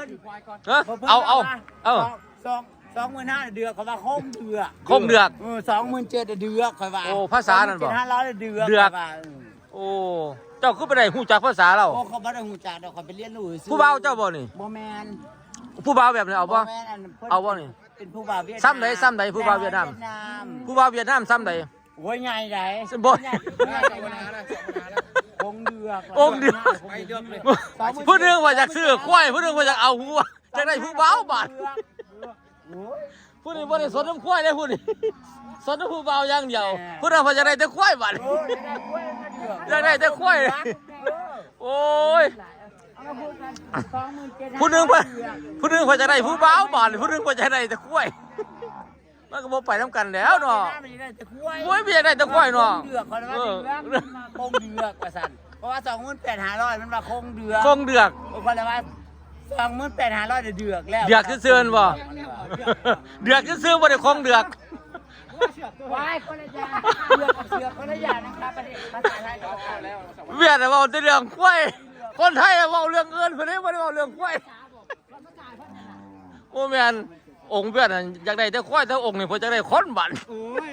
25,000เดือกเขาว่าคมเดือก27,000เดือกเขาว่าโอ้ภาษานั่นบ่7,500เดือกโอ้เจ้าคือไปได้ฮู้จักภาษาเราโอ้เขาบ่ได้ฮู้จักดอกเขาไปเรียนรู้ซื่อผู้บ่าวเจ้าบ่นี่บ่แม่นผู้บ่าวแบบนี้เอาบ่เอาบ่นี่เป็นผู้บ่าวเวียดนามซ้ำใดผู้บ่าวเวียดนามผู้บ่าวเวียดนามซ้ำใดโอ้ยใหญ่ใดบ่องเดือกผู้นึงว่าอยากซื้อควายผู้นึงว่าอยากเอาหัวจังได้ผู้บ่าวบาดผู้นี้บ่ได้สนน้ำควายเลยผู้นี้สนน้ำผู้บ่าวอย่างเดียวผู้นั้นว่าจะได้แต่ควายบาดอยากได้แต่ควายโอ้ยผู้นึงว่าจะได้ผู้บ่าวบาดผู้นึงว่าจะได้แต่ควายมันก็บ่ไปนำกันแล้วเนาะโอ้ยไม่อยากได้แต่ควายเนาะคงเดือกว่าซั่นเพราะว่า 28,500 มันว่าคงเดือกคนละว่า 28,500 เดือกแล้วเดือกซื่อๆบ่เดือกซื่อๆบ่ได้คงเดือกวายคนละอย่างเดือกกับเสือคนละอย่างนะครับภาษาไทยแล้วเวียดเว้าแต่เรื่องควายคนไทยเว้าเรื่องอื่นเพิ่นบ่ได้เว้าเรื่องควายโอ้แม่นองค์เวียดน่ะอยากได้แต่ควายแต่องค์นี่เพิ่นจะได้คนบัดโอ้ย